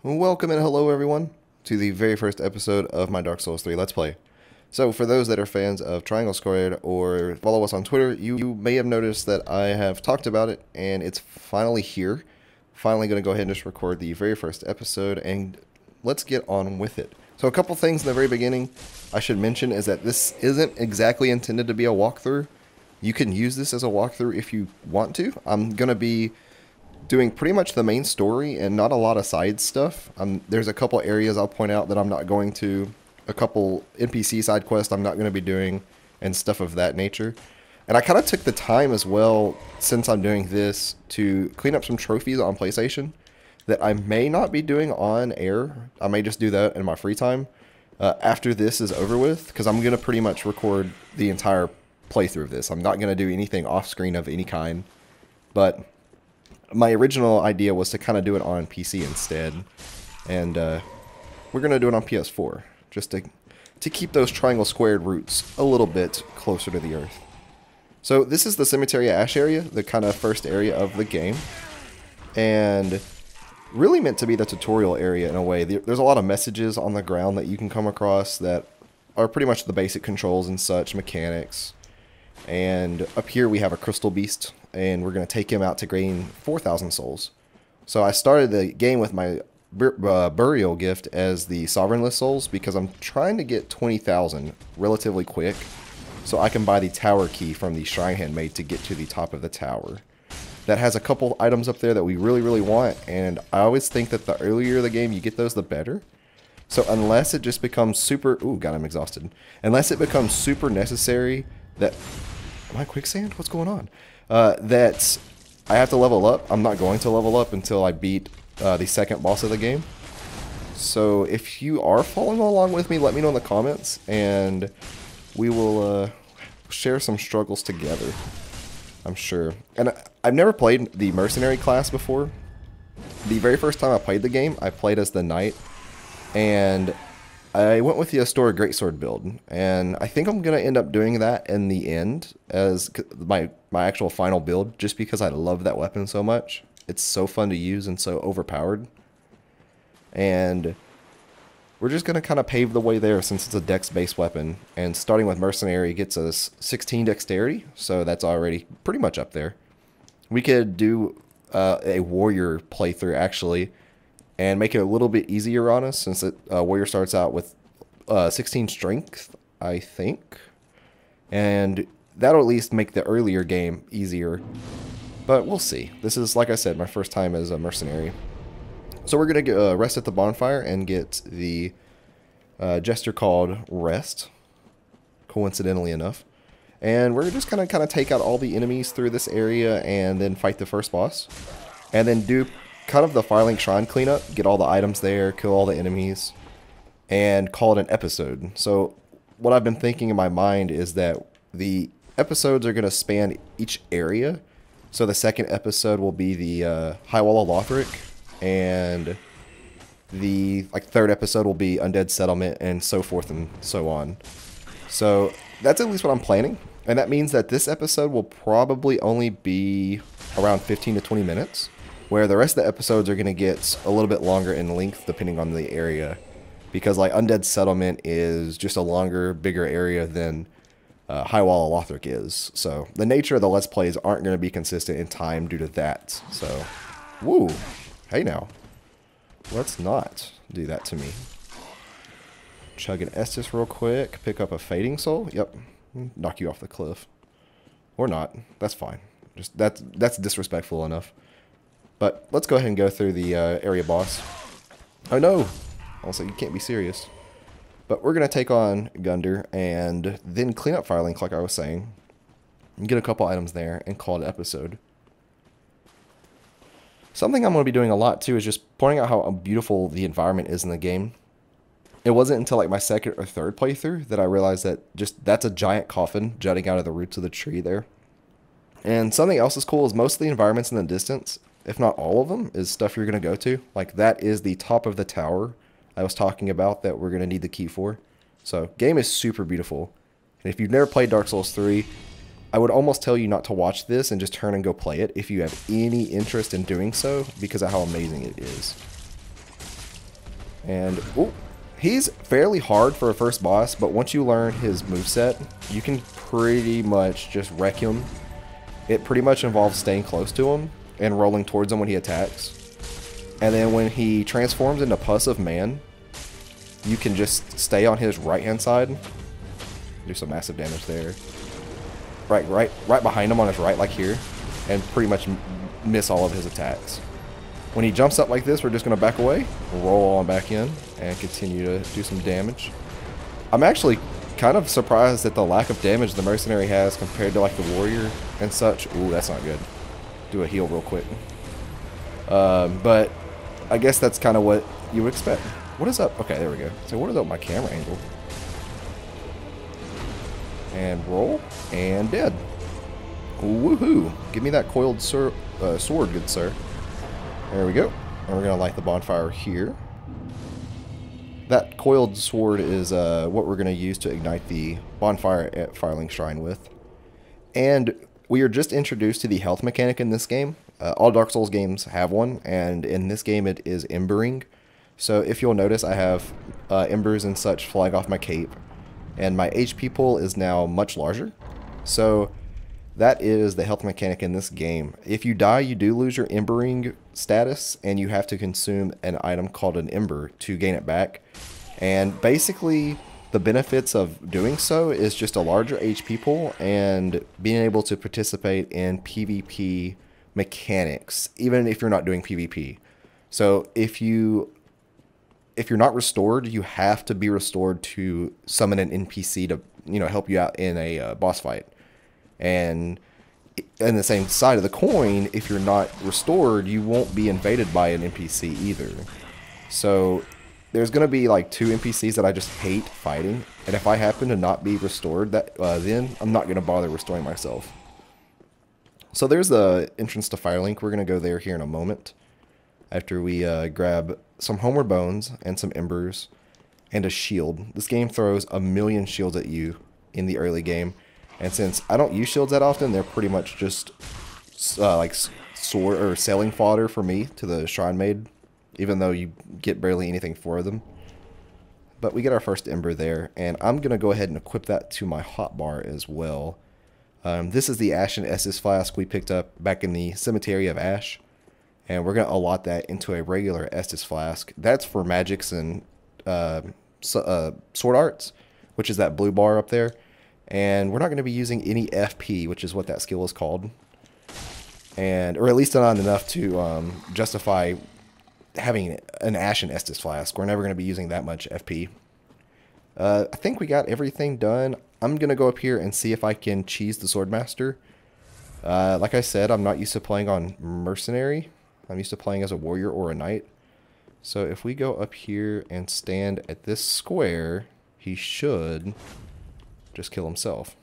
Welcome and hello everyone to the very first episode of my Dark Souls 3 Let's Play. So for those that are fans of Triangle Squared or follow us on Twitter, you may have noticed that I have talked about it and it's finally here. Finally going to go ahead and just record the very first episode and let's get on with it. So a couple things in the very beginning I should mention is that this isn't exactly intended to be a walkthrough. You can use this as a walkthrough if you want to. I'm going to be doing pretty much the main story and not a lot of side stuff. There's a couple areas I'll point out that I'm not going to, a couple NPC side quests I'm not going to be doing, and stuff of that nature. And I kind of took the time as well, since I'm doing this, to clean up some trophies on PlayStation that I may not be doing on air. I may just do that in my free time after this is over with, because I'm going to pretty much record the entire playthrough of this. I'm not going to do anything off screen of any kind, but my original idea was to kind of do it on PC instead, and we're going to do it on PS4, just to keep those Triangle Squared roots a little bit closer to the earth. So this is the Cemetery Ash area, the kind of first area of the game, and really meant to be the tutorial area in a way. There's a lot of messages on the ground that you can come across that are pretty much the basic controls and such, mechanics. And up here we have a crystal beast, and we're going to take him out to gain 4,000 souls. So I started the game with my burial gift as the sovereignless souls because I'm trying to get 20,000 relatively quick so I can buy the tower key from the shrine handmaid to get to the top of the tower. That has a couple items up there that we really want, and I always think that the earlier the game you get those, the better. So unless it just becomes super... Ooh, God, I'm exhausted. Unless it becomes super necessary that... Am I quicksand? What's going on? That I have to level up. I'm not going to level up until I beat the second boss of the game. So if you are following along with me, let me know in the comments, and we will share some struggles together, I'm sure. And I've never played the mercenary class before. The very first time I played the game, I played as the knight, and I went with the Astora Greatsword build, and I think I'm going to end up doing that in the end as my actual final build, just because I love that weapon so much. It's so fun to use and so overpowered. And we're just going to kind of pave the way there since it's a dex-based weapon, and starting with Mercenary gets us 16 dexterity, so that's already pretty much up there. We could do a warrior playthrough, actually, and make it a little bit easier on us, since warrior starts out with 16 strength, I think. And that'll at least make the earlier game easier. But we'll see. This is, like I said, my first time as a mercenary. So we're going to rest at the bonfire and get the gesture called Rest, coincidentally enough. And we're just going to kind of take out all the enemies through this area and then fight the first boss. And then do kind of the Firelink shrine cleanup, get all the items there, kill all the enemies, and call it an episode. So what I've been thinking in my mind is that the episodes are going to span each area. So the second episode will be the High Wall of Lothric, and the third episode will be Undead Settlement, and so forth and so on. So that's at least what I'm planning, and that means that this episode will probably only be around 15 to 20 minutes. Where the rest of the episodes are going to get a little bit longer in length depending on the area. Because like Undead Settlement is just a longer, bigger area than High Wall of Lothric is. So the nature of the Let's Plays aren't going to be consistent in time due to that. So, woo, hey now. Let's not do that to me. Chug an Estus real quick. Pick up a Fading Soul. Yep. Knock you off the cliff. Or not. That's fine. Just that's disrespectful enough. But let's go ahead and go through the area boss. Oh no! Also, you can't be serious. But we're going to take on Gunder and then clean up Firelink like I was saying. And get a couple items there and call it an episode. Something I'm going to be doing a lot too is just pointing out how beautiful the environment is in the game. It wasn't until like my second or third playthrough that I realized that that's a giant coffin jutting out of the roots of the tree there. And something else is cool is most of the environments in the distance, if not all of them, is stuff you're going to go to. Like that is the top of the tower I was talking about that we're going to need the key for. So game is super beautiful. And if you've never played Dark Souls 3, I would almost tell you not to watch this and just turn and go play it if you have any interest in doing so because of how amazing it is. And, ooh, he's fairly hard for a first boss, but once you learn his moveset, you can pretty much just wreck him. It pretty much involves staying close to him and rolling towards him when he attacks. And then when he transforms into Pus of Man, you can just stay on his right-hand side. Do some massive damage there. Right behind him on his right, like here. And pretty much miss all of his attacks. When he jumps up like this, we're just going to back away, roll on back in, and continue to do some damage. I'm actually kind of surprised at the lack of damage the Mercenary has compared to like the Warrior and such. Ooh, that's not good. Do a heal real quick. But I guess that's kind of what you would expect. What is up? Okay, there we go. So what is up with my camera angle? And roll, and dead. Woohoo! Give me that coiled sword, good sir. There we go. And we're going to light the bonfire here. That coiled sword is what we're going to use to ignite the bonfire at Firelink Shrine with. And we are just introduced to the health mechanic in this game. All Dark Souls games have one, and in this game it is embering. So if you'll notice, I have embers and such flying off my cape. And my HP pool is now much larger. So that is the health mechanic in this game. If you die, you do lose your embering status, and you have to consume an item called an ember to gain it back. And basically, the benefits of doing so is just a larger HP pool and being able to participate in PvP mechanics, even if you're not doing PvP. So if you're not restored, you have to be restored to summon an NPC to, you know, help you out in a boss fight. And on the same side of the coin, if you're not restored, you won't be invaded by an NPC either. So there's going to be like 2 NPCs that I just hate fighting. And if I happen to not be restored, then I'm not going to bother restoring myself. So there's the entrance to Firelink. We're going to go there here in a moment. After we grab some Homeward Bones and some Embers and a shield. This game throws a million shields at you in the early game. And since I don't use shields that often, they're pretty much just like sword or sailing fodder for me to the Shrine Maid, even though you get barely anything for them. But we get our first Ember there, and I'm going to go ahead and equip that to my hotbar as well. This is the Ashen Estus Flask we picked up back in the Cemetery of Ash. And we're going to allot that into a regular Estus Flask. That's for magics and sword arts, which is that blue bar up there. And we're not going to be using any FP, which is what that skill is called. Or at least not enough to justify having an Ashen Estus Flask. We're never going to be using that much FP. I think we got everything done. I'm going to go up here and see if I can cheese the Swordmaster. Like I said, I'm not used to playing on Mercenary. I'm used to playing as a warrior or a knight. So if we go up here and stand at this square, he should just kill himself.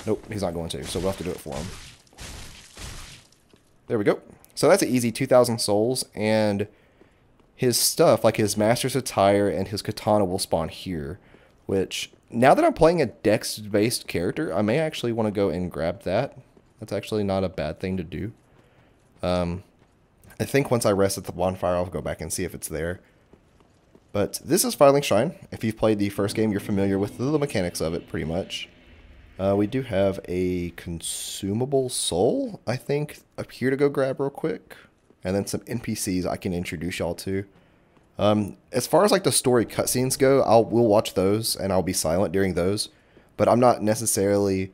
Nope, he's not going to, so we'll have to do it for him. There we go. So that's an easy 2,000 souls, and his stuff, like his master's attire and his katana, will spawn here, which, now that I'm playing a dex-based character, I may actually want to go and grab that. That's actually not a bad thing to do. I think once I rest at the bonfire, I'll go back and see if it's there. But this is Firelink Shrine. If you've played the first game, you're familiar with the mechanics of it, pretty much. We do have a consumable soul, I think, up here to go grab real quick. And then some NPCs I can introduce y'all to. As far as like the story cutscenes go, we'll watch those, and I'll be silent during those. But I'm not necessarily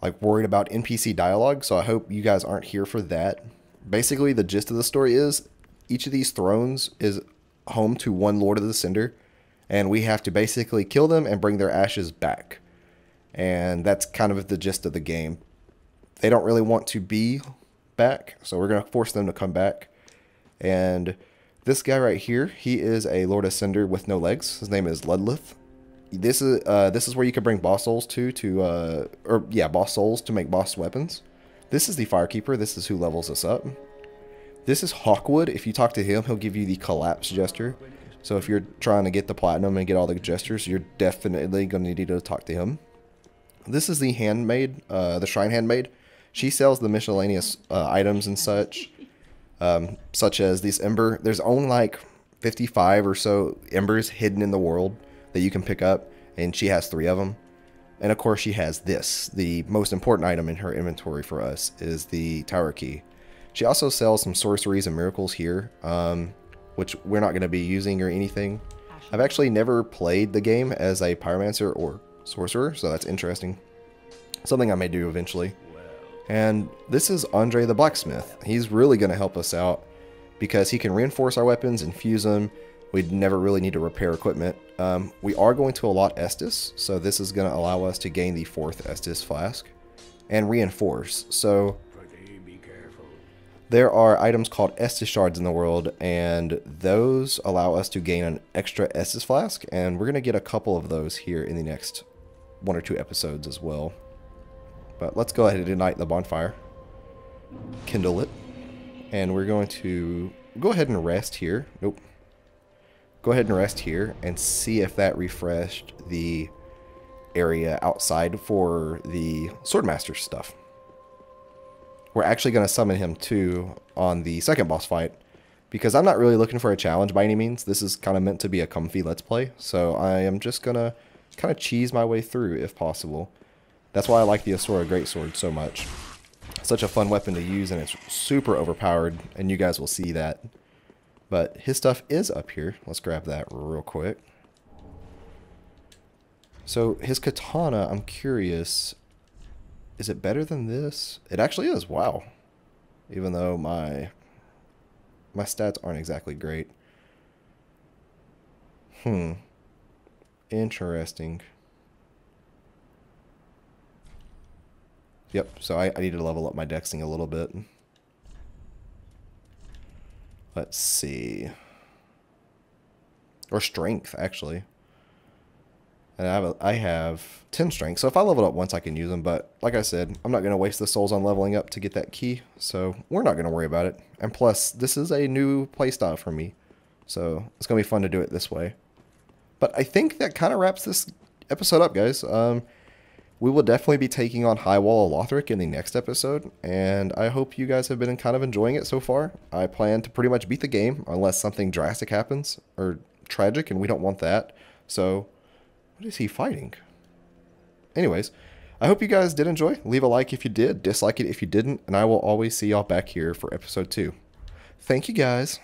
like worried about NPC dialogue, so I hope you guys aren't here for that. Basically, the gist of the story is each of these thrones is home to one Lord of the Cinder, and we have to basically kill them and bring their ashes back. And that's kind of the gist of the game. They don't really want to be back, so we're going to force them to come back. And this guy right here, he is a Lord of Cinder with no legs. His name is Ludlith. This is where you can bring boss souls boss souls to make boss weapons. This is the Firekeeper. This is who levels us up. This is Hawkwood. If you talk to him, he'll give you the Collapse gesture. So if you're trying to get the platinum and get all the gestures, you're definitely going to need to talk to him. This is the handmaid, the Shrine Handmaid. She sells the miscellaneous items and such as this ember. There's only like 55 or so embers hidden in the world that you can pick up, and she has 3 of them. And of course she has this. The most important item in her inventory for us is the tower key. She also sells some sorceries and miracles here, which we're not going to be using or anything. I've actually never played the game as a pyromancer or sorcerer, so that's interesting. Something I may do eventually. And this is Andre the Blacksmith. He's really going to help us out because he can reinforce our weapons and fuse them. We'd never really need to repair equipment. We are going to allot Estus, so this is going to allow us to gain the 4th Estus flask and reinforce. So there are items called Estus shards in the world, and those allow us to gain an extra Estus flask, and we're going to get a couple of those here in the next 1 or 2 episodes as well. But let's go ahead and ignite the bonfire, kindle it, and we're going to go ahead and rest here. Nope. Go ahead and rest here and see if that refreshed the area outside for the Swordmaster stuff. We're actually going to summon him too on the second boss fight, because I'm not really looking for a challenge by any means. This is kind of meant to be a comfy let's play, so I am just going to kind of cheese my way through if possible. That's why I like the Asura Greatsword so much. Such a fun weapon to use, and it's super overpowered, and you guys will see that. But his stuff is up here. Let's grab that real quick. So his katana, I'm curious, is it better than this? It actually is. Wow. Even though my stats aren't exactly great. Interesting. Yep, so I need to level up my dexing a little bit. Let's see. Or strength, actually. And I have 10 strength, so if I level up once I can use them, but like I said, I'm not going to waste the souls on leveling up to get that key, so we're not going to worry about it. And plus, this is a new playstyle for me, so it's going to be fun to do it this way. But I think that kind of wraps this episode up, guys. We will definitely be taking on High Wall of Lothric in the next episode, and I hope you guys have been kind of enjoying it so far. I plan to pretty much beat the game unless something drastic happens, or tragic, and we don't want that. So, what is he fighting? Anyways, I hope you guys did enjoy. Leave a like if you did, dislike it if you didn't, and I will always see y'all back here for episode 2. Thank you, guys.